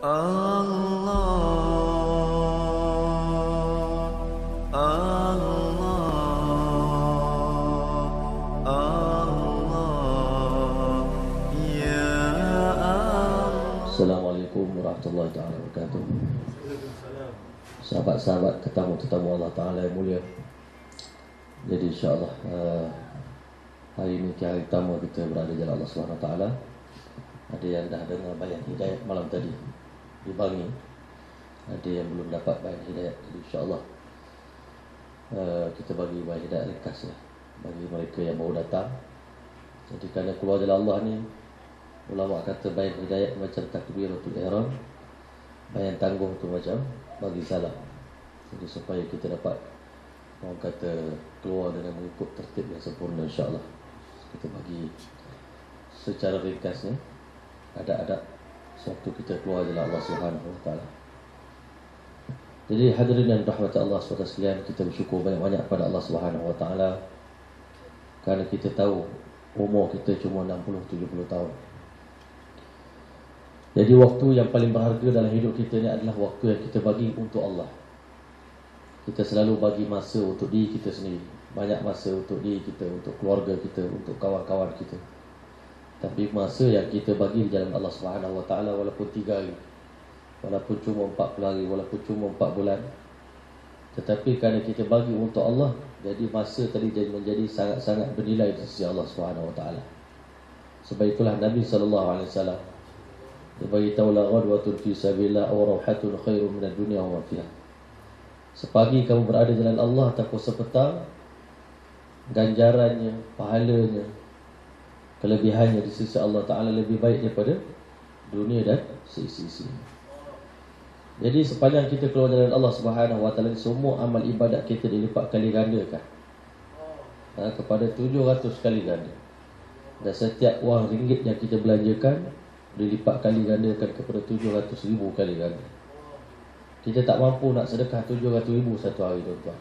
Allah, Allah, Allah, Ya Allah. Assalamualaikum warahmatullahi wabarakatuh. Sahabat-sahabat, tetamu-tetamu Allah Ta'ala yang mulia. Jadi insyaAllah hari ini hari pertama kita berada di jalan Allah SWT. Ada yang dah dengar bayan hidayat malam tadi di Bangi, ada yang belum dapat bayan hidayat. Jadi insyaAllah kita bagi bayan hidayat ringkas bagi mereka yang baru datang. Jadi kerana keluar jalan Allah ni, ulama kata bayan hidayat macam takbiratul ihram, bayan tangguh tu macam bagi salam. Jadi supaya kita dapat, orang kata, keluar dengan mengikut tertib yang sempurna, insyaAllah. Kita bagi secara ringkasnya adab-adab sewaktu kita keluar jalan Allah SWT. Jadi hadirin yang rahmat Allah SWT sekalian, kita bersyukur banyak-banyak pada Allah SWT kerana kita tahu umur kita cuma 60-70 tahun. Jadi waktu yang paling berharga dalam hidup kita ni adalah waktu yang kita bagi untuk Allah. Kita selalu bagi masa untuk diri kita sendiri, banyak masa untuk diri kita, untuk keluarga kita, untuk kawan-kawan kita. Tapi masa yang kita bagi di jalan Allah SWT, walaupun 3 hari, walaupun cuma 40 hari, walaupun cuma 4 bulan, tetapi kerana kita bagi untuk Allah, jadi masa tadi jadi menjadi sangat-sangat bernilai di sisi Allah SWT. Sebab itulah Nabi SAW dia bagi tahu, la ghadwatun fi sabilillah aw rawhatun khairun minad dunya wa ma fiha. Sepagi kamu berada di jalan Allah ataupun sepetang, ganjarannya, pahalanya, kelebihannya di sisi Allah Ta'ala lebih baik daripada dunia dan seisi-isinya. Jadi sepanjang kita keluar jalan Allah Subhanahu Wa Ta'ala, semua amal ibadat kita dilipat kali gandakan kepada 700 kali ganda. Dan setiap wang ringgit yang kita belanjakan dilipat kali gandakan kepada 700,000 kali ganda. Kita tak mampu nak sedekah 700,000 satu hari, tuan-tuan.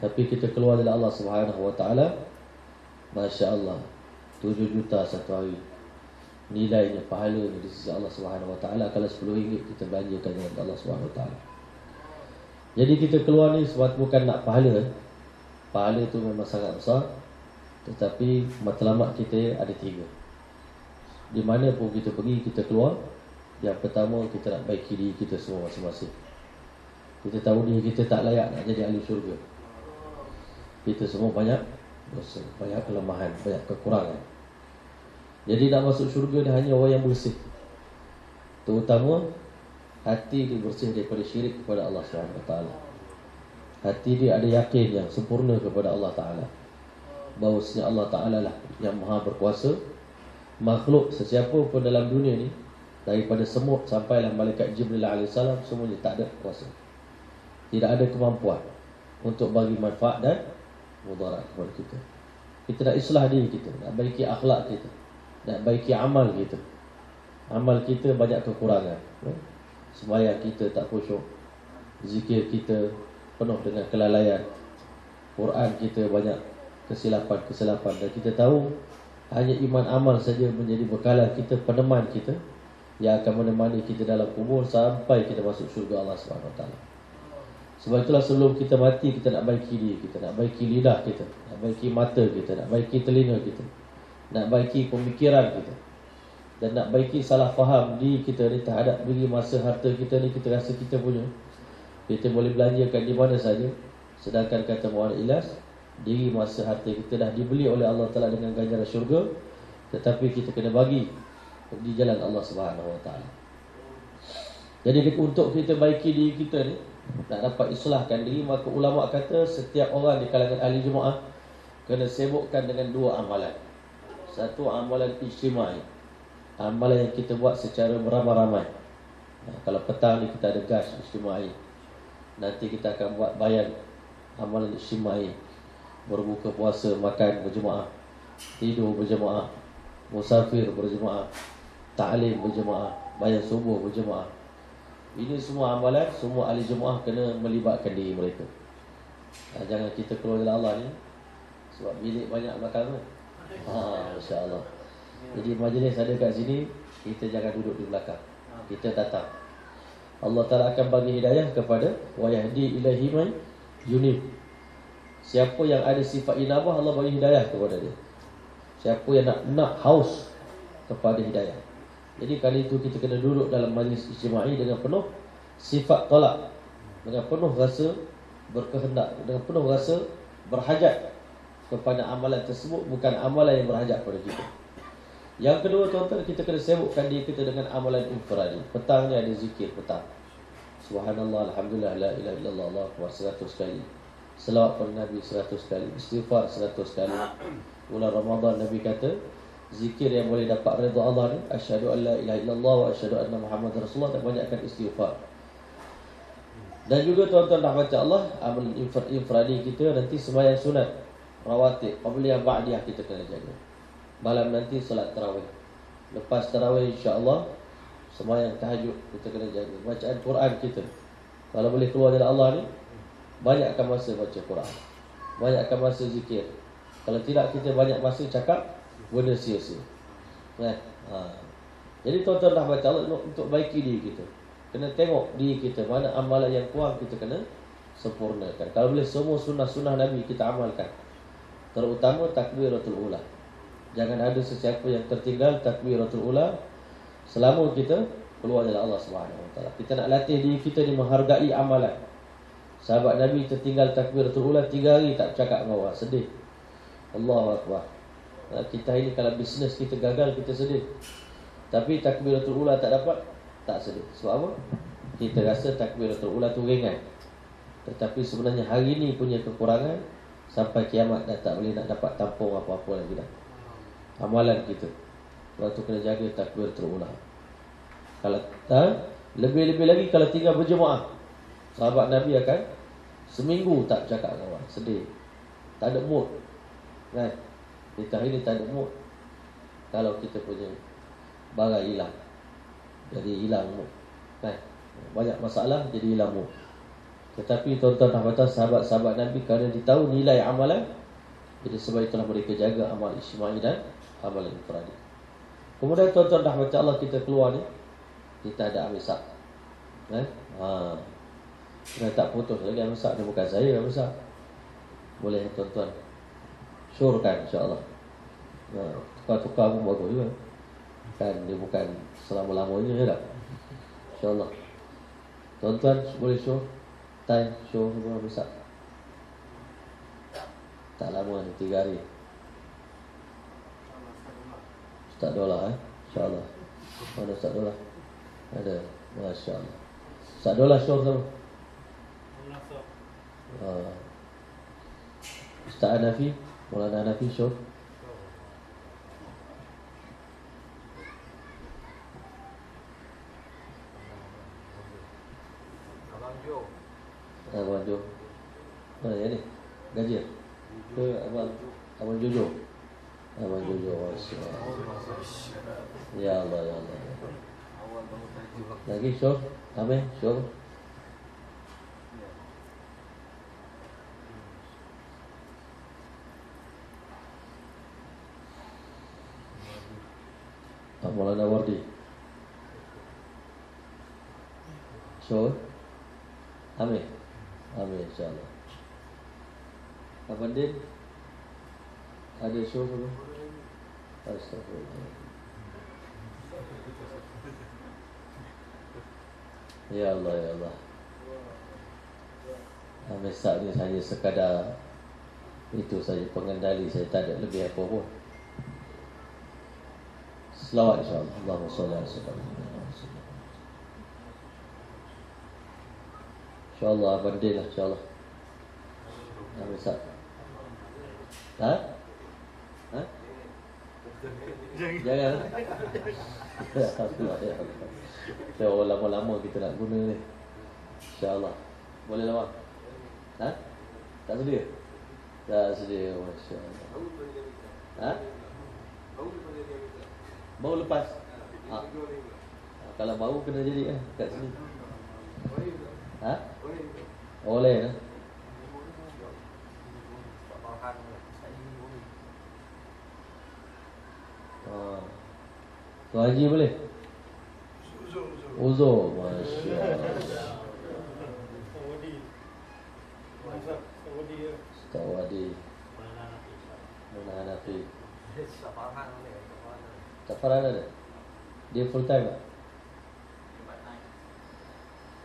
Tapi kita keluar dari Allah Subhanahu Wa Ta'ala, Masya Allah, 7 juta satu hari. Nilainya, pahalanya di sisi Allah Subhanahu Wa Ta'ala kalau 10 ringgit kita belanjakan dengan Allah Subhanahu Wa Ta'ala. Jadi kita keluar ni sebab bukan nak pahala. Pahala tu memang sangat besar, tetapi matlamat kita ada 3. Di mana pun kita pergi, kita keluar, yang pertama kita nak baiki diri kita semua masing-masing. Kita tahu diri kita tak layak nak jadi ahli syurga. Kita semua banyak dosa, banyak kelemahan, banyak kekurangan. Jadi nak masuk syurga ni hanya orang yang bersih. Terutama hati dia bersih daripada syirik kepada Allah SWT. Hati dia ada yakin yang sempurna kepada Allah Ta'ala, bahawasanya Allah Ta'ala lah yang maha berkuasa. Makhluk sesiapa pun dalam dunia ni, daripada semut sampailah malaikat Jibril AS, semuanya tak ada kuasa, tidak ada kemampuan untuk bagi manfaat dan mudarat kepada kita. Kita nak islah diri kita, nak baiki akhlak kita, nak baiki amal kita. Amal kita banyak kekurangan, sembahyang kita tak khusyuk, zikir kita penuh dengan kelalaian, Quran kita banyak kesilapan-kesilapan. Dan kita tahu hanya iman amal saja menjadi bekalan kita, peneman kita, yang akan menemani kita dalam kubur sampai kita masuk syurga Allah SWT. Sebab itulah sebelum kita mati, kita nak baiki diri kita, nak baiki lidah kita, nak baiki mata kita, nak baiki telinga kita, nak baiki pemikiran kita, dan nak baiki salah faham diri kita ni terhadap diri. Masa harta kita ni kita rasa kita punya, kita boleh belanjakan di mana saja. Sedangkan kata Muhammad Ilyas, diri masa harta kita dah dibeli oleh Allah Ta'ala dengan ganjaran syurga, tetapi kita kena bagi di jalan Allah Subhanahu Wa Ta'ala. Jadi untuk kita baiki diri kita ni, nak dapat islahkan diri, maka ulama kata setiap orang di kalangan ahli jemaah kena sibukkan dengan 2 amalan. Satu, amalan ijtimai, amalan yang kita buat secara beramai-ramai. Kalau petang ni kita ada gas ijtimai, nanti kita akan buat bayan amalan ijtimai, berbuka puasa, makan berjemaah, tidur berjemaah, musafir berjemaah, ta'lim berjemaah, bayan subuh berjemaah. Ini semua amalan, semua ahli jemaah kena melibatkan diri mereka. Jangan kita keluar dari Allah ni sebab bilik banyak belakang tu. Masya Allah. Jadi majlis ada kat sini, kita jangan duduk di belakang. kita datang. Allah Ta'ala akan bagi hidayah kepada wa yahdi ilaihi man yunib. Siapa yang ada sifat inabah, Allah bagi hidayah kepada dia. Siapa yang nak haus kepada hidayah. Jadi kali itu kita kena duduk dalam majlis ijtima'i dengan penuh sifat tolak, dengan penuh rasa berkehendak, dengan penuh rasa berhajat kepada amalan tersebut, bukan amalan yang berhajat pada kita. Yang kedua tuan-tuan, kita kena sibukkan diri kita dengan amalan infradi. Petang ni ada zikir petang. Subhanallah, alhamdulillah, la ilaha illallah, Allahu akbar 100 kali. Selawat pada Nabi 100 kali, istighfar 100 kali. Bulan Ramadan Nabi kata, zikir yang boleh dapat redha Allah ni, asyhadu an la ilaha illallah wa asyhadu anna Muhammadar Rasulullah, dan banyakkan istighfar. Dan juga tuan-tuan dah baca Allah, amalan infradi kita nanti sembahyang sunat, rawatib, qabliyah ba'diyah kita kena jaga. Malam nanti solat tarawih. Lepas tarawih insya-Allah sembahyang tahajud kita kena jaga. Bacaan Quran kita, kalau boleh keluar dari Allah ni, banyakkan masa baca Quran, banyakkan masa zikir. Kalau tidak, kita banyak masa cakap benda sia-sia. Jadi tuan-tuan dah baca Allah untuk baiki diri kita. Kena tengok diri kita, mana amalan yang kurang kita kena sempurnakan. Kalau boleh semua sunnah-sunnah Nabi kita amalkan. Terutama takbiratul ula. Jangan ada sesiapa yang tertinggal takbiratul ula selama kita keluar dari Allah SWT. Kita nak latih diri kita ni menghargai amalan. Sahabat Nabi tertinggal takbiratul ula 3 hari tak cakap dengan orang, sedih. Allahu akbar. Kita ini kalau bisnes kita gagal, kita sedih. Tapi takbiratul ula tak dapat, tak sedih. Sebab apa? Kita rasa takbiratul ula tu ringan. Tetapi sebenarnya hari ni punya kekurangan, sampai kiamat dah tak boleh nak dapat tampung apa-apa lagi dah. Amalan kita. Sebab tu kena jaga takbiratul ula. Kalau lebih-lebih lagi kalau tinggal berjemaah. Sahabat Nabi akan seminggu tak cakap dengan orang, sedih. Tak ada mood. Kan? Kita hari ni tak ada mood. Kalau kita punya barang hilang, jadi hilang mood. Kan? Banyak masalah jadi hilang mood. Tetapi tuan-tuan dah kata sahabat-sahabat Nabi kerana ditahu nilai amalan, jadi sebab itulah mereka jaga amal ijtima'i dan amalan infradi. Kemudian tuan-tuan dah baca Allah, kita keluar ni, kita ada amisak. Kan? Kena tak putus lagi amisak ni, bukan saya amisak. Boleh tuan-tuan syorkan insya-Allah. Tukar-tukar pun bagus juga. Kan dia bukan selama-lamanya je tak. Insya-Allah. Tuan-tuan boleh syor time show semua besar. Tak lama ni, 3 hari. Ustaz Dola insya-Allah. Mana Ustaz Dola? Ada. Masya-Allah. Ustaz Dola show sama. Ustaz Hanafi, Maulana Hanafi show. Abang Jo. Mana yang ni? Gajah ke Abang Jojo? Abang Jojo. Ya Allah, ya Allah. Lagi show? Amin, show. Pak Maulana Wardi show. Amin. Amin insya-Allah. Abang Din ada show ke? Astagfirullah. Ya Allah, ya Allah. Amin saat ni hanya sekadar itu saja, pengendali, saya tak ada lebih apa pun. Selawat insya-Allah. Allahumma shalli ala sayyidina. InsyaAllah Abang Din lah, insyaAllah. Besar. Ha? Jangan. Alhamdulillah. Saya orang lama-lama kita nak guna ni. InsyaAllah. Boleh lah bang? Ha? Tak sedia? Tak sedia, Masya Allah. Ha? Baru lepas? Kalau baru kena jadi kan kat sini. Ha? Boleh lah. Tu Haji boleh? Uzur. Masya Allah. Ustaz Wadi Muna Hanafi. Tak Farhan ada? Dia full time tak?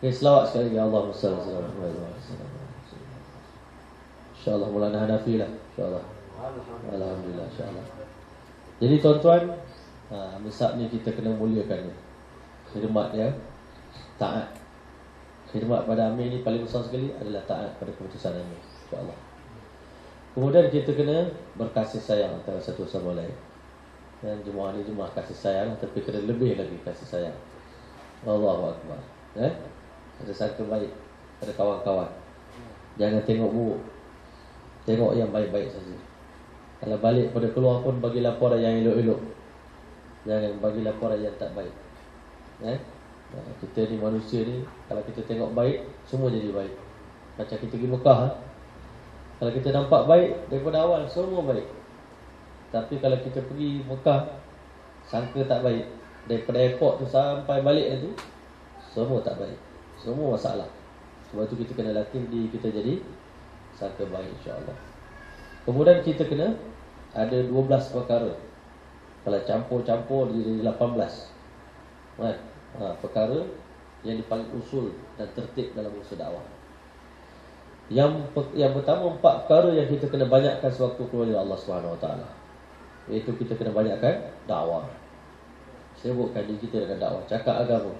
Okay, selawat sekali lagi. Allahumma salli ala Muhammad. InsyaAllah Maulana Hanafi lah, InsyaAllah. Alhamdulillah, InsyaAllah. Jadi tuan-tuan, Misab ni kita kena muliakan dia. Khidmat dia, taat. Khidmat pada Amir ni paling besar sekali adalah taat pada keputusan Amir, InsyaAllah. Kemudian kita kena berkasih sayang antara satu sama lain. Dan jemaah ni jemaah kasih sayang, tapi kena lebih lagi kasih sayang. Allahu Akbar. Ada sangka baik pada kawan-kawan. Jangan tengok buruk, tengok yang baik-baik saja. Kalau balik pada keluar pun bagi laporan yang elok-elok, jangan bagi laporan yang tak baik. Kita ni manusia ni, kalau kita tengok baik, semua jadi baik. Macam kita pergi Mekah, kalau kita nampak baik daripada awal, semua baik. Tapi kalau kita pergi Mekah, sangka tak baik, daripada airport tu sampai balik nanti, semua tak baik, semua masalah. Sebab tu kita kena latih diri kita jadi sangka baik, insyaAllah. Kemudian kita kena ada 12 perkara. Kalau campur-campur jadi 18 perkara yang paling usul dan tertib dalam usaha dakwah. Yang pertama, 4 perkara yang kita kena banyakkan sewaktu keluar dari Allah SWT, iaitu kita kena banyakkan dakwah. Sibukkan diri kita dengan dakwah, cakap agama.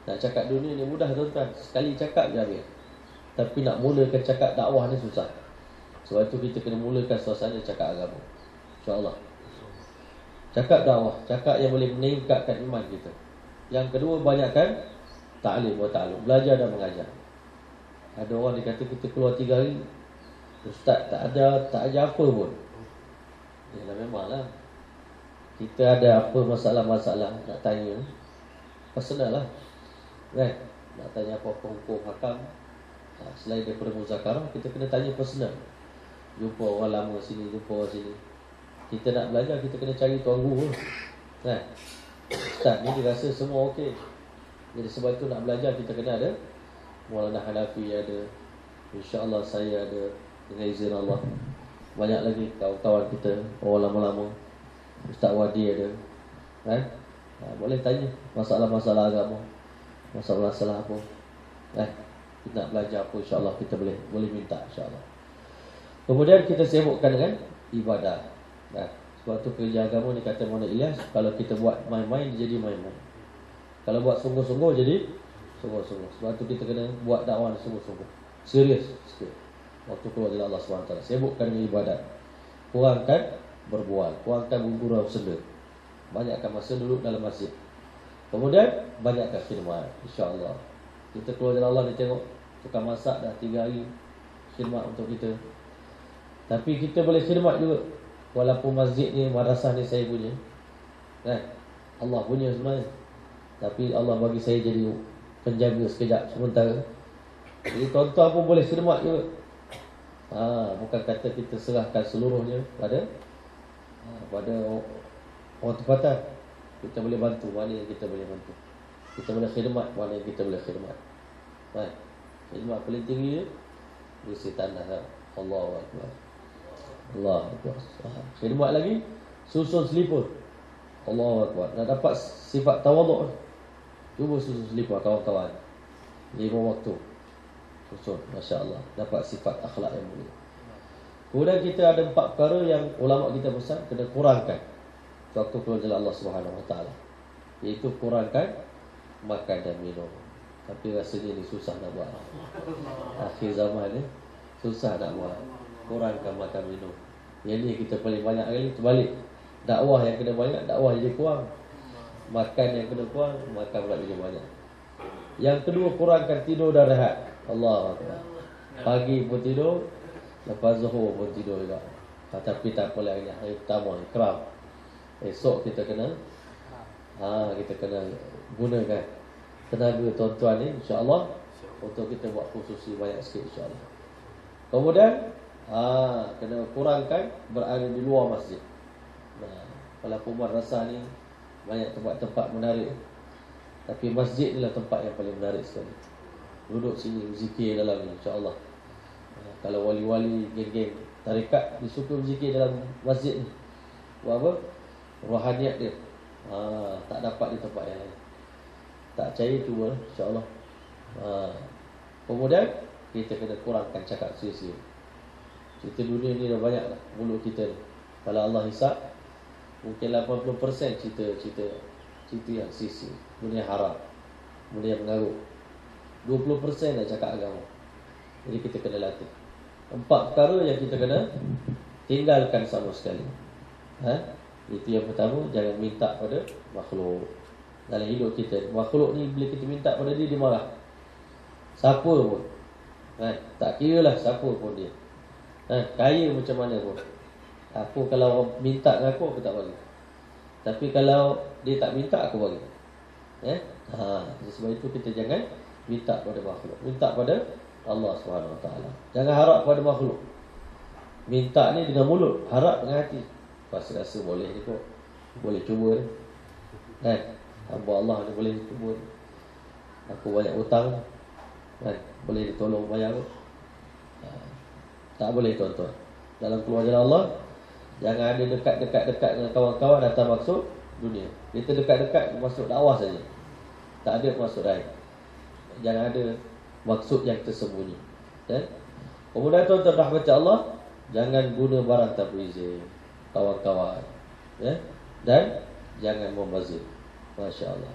Nak cakap dunia ni mudah tuan-tuan, sekali cakap je habis. Tapi nak mulakan cakap dakwah ni susah. Sebab itu kita kena mulakan suasana cakap agama, InsyaAllah. Cakap dakwah, cakap yang boleh meningkatkan iman kita. Yang kedua, banyakkan ta'lim wa ta'alum, belajar dan mengajar. Ada orang dia kata kita keluar 3 hari, ustaz tak ajar apa pun. Yalah memanglah, kita ada apa masalah-masalah nak tanya, personal lah, kan? Nak tanya apa-apa hukum hakam, selain daripada muzakarah, kita kena tanya personal. Jumpa orang lama sini, jumpa orang sini. Kita nak belajar, kita kena cari tuan guru, kan? Ustaz ni dia rasa semua okey. Jadi sebab itu nak belajar kita kena ada Maulana Hanafi ada, InsyaAllah saya ada, dengan izin Allah. Banyak lagi kawan-kawan kita, orang lama-lama. Ustaz Wadi ada, kan? Boleh tanya masalah-masalah agama, masalah-masalah apa, kan? Kita nak belajar apa, InsyaAllah kita boleh minta, InsyaAllah. Kemudian kita sibukkan dengan ibadah. Sebab tu kerja agama ni kata Maulana Ilyas, kalau kita buat main-main, dia jadi main-main. Kalau buat sungguh-sungguh, jadi sungguh-sungguh. Sebab tu kita kena buat dakwah sungguh-sungguh, serius sikit. Waktu keluar dari Allah SWT, sibukkan dengan ibadat. Kurangkan berbual, kurangkan bergurau senda. Banyakkan masa duduk dalam masjid. Kemudian banyakkan khidmat, InsyaAllah. Kita keluar dari Allah, dia tengok tukang masak dah 3 hari khidmat untuk kita. Tapi kita boleh khidmat juga. Walaupun masjid ni, madrasah ni saya punya, kan? Allah punya sebenarnya, tapi Allah bagi saya jadi penjaga sekejap sementara. Jadi tuan-tuan pun boleh khidmat juga. Bukan kata kita serahkan seluruhnya pada orang tempatan. Kita boleh bantu mana yang kita boleh bantu. Kita boleh khidmat mana yang kita boleh khidmat. Khidmat paling tinggi dia tanah. Allahu Akbar. Allah Akbar. Khidmat lagi, susun selipar. Allahu Akbar. Nak dapat sifat tawaduk, cuba susun selipar kawan-kawan 5 waktu. Susun, Masya Allah, dapat sifat akhlak yang mulia. Kemudian kita ada 4 perkara yang ulama kita pesan kena kurangkan waktu keluar jalan Allah SWT, iaitu kurangkan makan dan minum. Tapi rasanya ni susah nak buat. Akhir zaman ni susah nak buat. Kurangkan makan minum. Yang ni kita paling banyak kali terbalik. Dakwah yang kena banyak, dakwah jadi kurang. Makan yang kena kurang, makan pula jadi banyak. Yang kedua, kurangkan tidur dan rehat. Allah Akbar. Pagi pun tidur, lepas zuhur pun tidur juga. Tapi tak apa lagi, hari pertama ikram. Esok kita kena gunakan tenaga tuan-tuan ni, InsyaAllah, untuk kita buat khususi banyak sikit, InsyaAllah. Kemudian kena kurangkan berada di luar masjid. Walaupun madrasah ni banyak tempat-tempat menarik, Tapi masjid inilah tempat yang paling menarik sekali. Duduk sini berzikir dalam ni, insya-Allah. Kalau wali-wali, geng-geng tarekat disuka berzikir dalam masjid ni. Buat apa? Rohaniat dia tak dapat di tempat yang lain. Tak percaya cuba, insya-Allah. Kemudian kita kena kurangkan cakap sia-sia. Cerita dunia ni dah banyak lah mulut kita ni. Kalau Allah hisap, mungkin 80% cerita yang sia-sia, benda yang haram, benda yang mengarut. 20% dah cakap agama. Jadi kita kena latih 4 perkara yang kita kena tinggalkan sama sekali. Itu yang pertama, jangan minta pada makhluk dalam hidup kita. Makhluk ni bila kita minta pada dia, dia marah. Siapa pun, tak kira lah siapa pun dia, kaya macam mana pun. Aku kalau minta dengan aku tak bagi. Tapi kalau dia tak minta, aku bagi. Sebab itu kita jangan minta pada makhluk. Minta pada Allah SWT. Jangan harap pada makhluk. Minta ni dengan mulut, harap dengan hati. Rasa boleh ni kot, boleh cuba ni. Hamba Allah ni boleh cuba ni. Aku banyak hutang, boleh ditolong bayar kot. Tak boleh tuan-tuan. Dalam keluar jalan Allah, jangan ada dekat-dekat dengan kawan-kawan datang maksud dunia. Kita dekat-dekat masuk dakwah saja, tak ada maksud lain. Jangan ada maksud yang tersembunyi. Kemudian tuan-tuan rahmat Allah, jangan guna barang tanpa izin kawan-kawan, dan jangan membazir. Masya Allah.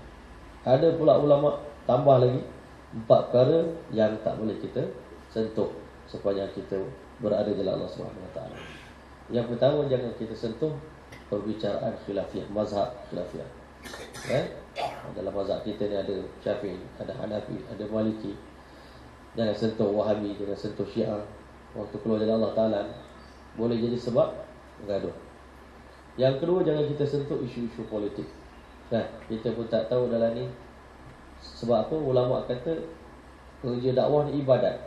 Ada pula ulama tambah lagi 4 perkara yang tak boleh kita sentuh sepanjang kita berada di jalan Allah SWT. Yang pertama, jangan kita sentuh perbicaraan khilafiyah, mazhab khilafiyah. Dalam mazhab kita ni ada Syafi'i, ada Hanafi, ada Maliki. Jangan sentuh Wahabi, jangan sentuh Syiah. Waktu keluar jalan Allah Ta'ala boleh jadi sebab gaduh. Yang kedua, jangan kita sentuh isu-isu politik. Kita pun tak tahu dalam ni sebab apa. Ulama kata kerja dakwah ni ibadat.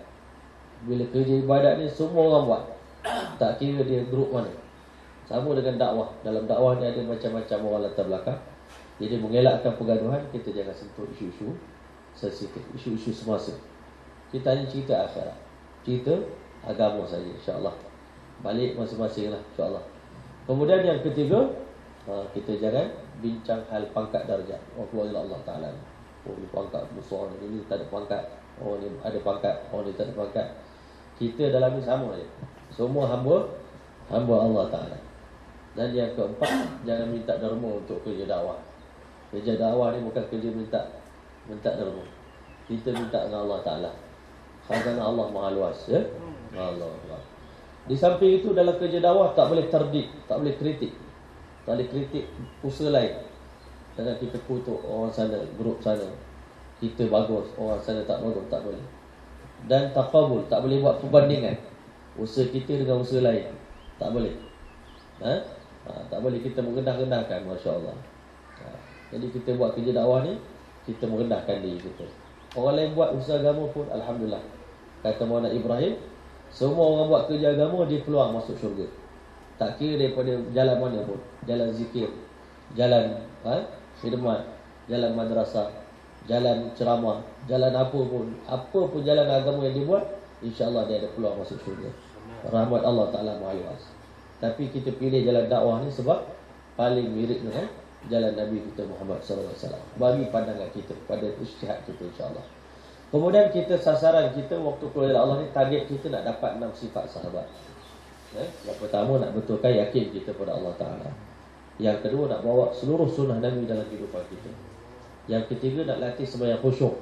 Bila kerja ibadat ni semua orang buat, tak kira dia grup mana. Sama dengan dakwah. Dalam dakwah ni ada macam-macam orang latar belakang. Jadi mengelakkan pergaduhan, kita jangan sentuh isu-isu sensitif, isu-isu semasa. Kita hanya cerita akhirat, cerita agama saja, insya-Allah. Balik masing-masing lah, insya-Allah. Kemudian yang ketiga, kita jangan bincang hal pangkat darjat. Keluar Allah Ta'ala. Ni pangkat besar, ni tak ada pangkat. Ni ada pangkat, ni tak ada pangkat. Kita dalam ni sama je. Semua hamba Allah Ta'ala. Dan yang keempat, jangan minta derma untuk kerja dakwah. Kerja dakwah ni bukan kerja minta derma. Kita minta dengan Allah Ta'ala. Khazanah Allah Maha Luas, Allah. Di samping itu, dalam kerja dakwah tak boleh terdik, tak boleh kritik. Tak boleh kritik usaha lain. Jangan kita kutuk orang sana, grup sana, kita bagus, orang sana tak bagus, tak boleh. Dan taqabul, tak boleh buat perbandingan usaha kita dengan usaha lain, tak boleh. Tak boleh kita merendah-rendahkan, masya-Allah. Jadi kita buat kerja dakwah ni, kita merendahkan diri kita. Orang lain buat usaha agama pun alhamdulillah. Kata Muhammad Ibrahim, semua orang buat kerja agama, dia peluang masuk syurga. Tak kira daripada jalan mana pun. Jalan zikir, jalan khidmat, jalan madrasah, jalan ceramah, jalan apa pun jalan agama yang dia buat, insya-Allah dia ada peluang masuk syurga. Rahmat Allah Ta'ala Maha Luas. Tapi kita pilih jalan dakwah ni sebab paling mirip dengan jalan Nabi kita Muhammad SAW. Bagi pandangan kita, pada ijtihad kita, insya-Allah. Kemudian kita, sasaran kita waktu keluar Allah ni, target kita nak dapat 6 sifat sahabat. Yang pertama, nak betulkan yakin kita pada Allah Ta'ala. Yang kedua, nak bawa seluruh sunnah Nabi dalam kehidupan kita. Yang ketiga, nak latih sembahyang khusyuk.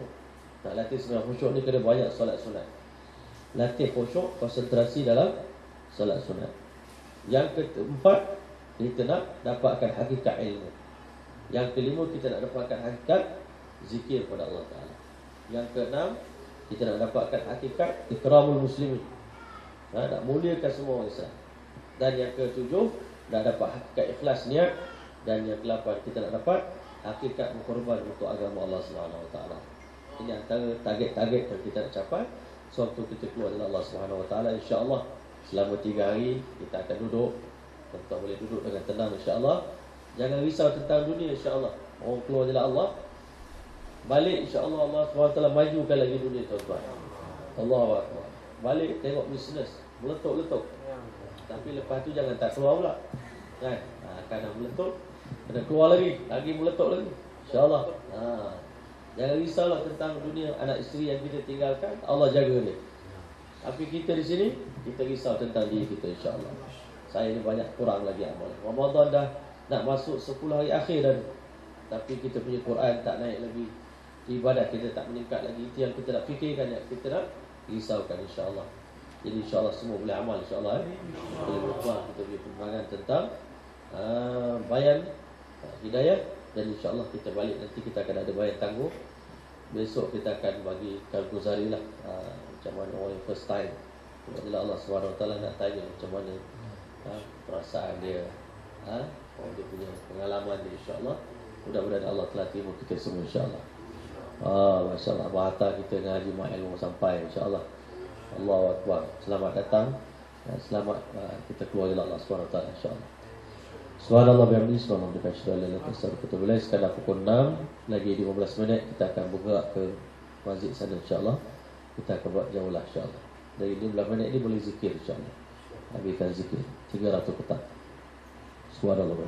Nak latih sembahyang khusyuk ni kena banyak solat sunat. Latih khusyuk, konsentrasi dalam solat sunat. Yang keempat, kita nak dapatkan hakikat ilmu. Yang kelima, kita nak dapatkan hakikat zikir pada Allah Ta'ala. Yang keenam, kita nak dapatkan hakikat ikramul muslimin. Nak muliakan semua orang Islam. Dan yang ketujuh, nak dapat hakikat ikhlas niat. Dan yang ke-8, kita nak dapat hakikat berkorban untuk agama Allah SWT. Ini antara target-target yang kita nak capai sewaktu kita keluar dari Allah SWT. InsyaAllah selama 3 hari kita akan duduk. Kita boleh duduk dengan tenang, insyaAllah. Jangan risau tentang dunia, insyaAllah. Orang keluar dari Allah, Balik insya-Allah Allah SWT majukan lagi dunia tuan-tuan. Allahu Akbar. Balik tengok bisnes meletup-letup. Tapi lepas tu jangan tak keluar pula. Kan? Kadang meletup, kena keluar lagi meletup lagi. Insya-Allah. Jangan risaulah tentang dunia anak isteri yang kita tinggalkan, Allah jaga dia. Tapi kita di sini, kita risau tentang diri kita insya-Allah. Saya ni banyak kurang lagi amal. Ramadan dah nak masuk 10 hari akhir dah. Tapi kita punya Quran tak naik lagi. Ibadat kita tak meningkat lagi. Itu yang kita nak fikirkan, yang kita nak risaukan insya-Allah. Jadi insya-Allah semua boleh amal insya-Allah. Boleh berubah kita punya pemahaman tentang bayan hidayah. Dan insya-Allah kita balik nanti kita akan ada bayan tangguh. Besok kita akan bagi Al-Ghazali lah, macam mana orang yang first time. Bila Allah SWT nak tanya macam mana perasaan dia, dia punya pengalaman dia insya-Allah. Mudah-mudahan Allah telah terima kita semua insya-Allah. Masya Allah, bahata kita ngaji ilmu sampai insya-Allah. Allahu Akbar. Selamat datang dan selamat kita keluar dari Allah SWT insya-Allah. Subhanallah bihamdihi, subhanallah bihamdihi. Sekarang pukul 6 lagi 15 minit kita akan bergerak ke masjid sana insya-Allah. Kita akan buat jauhlah insya-Allah. Dari 15 minit ni boleh zikir insya-Allah. Habiskan zikir 300 petak. Subhanallah.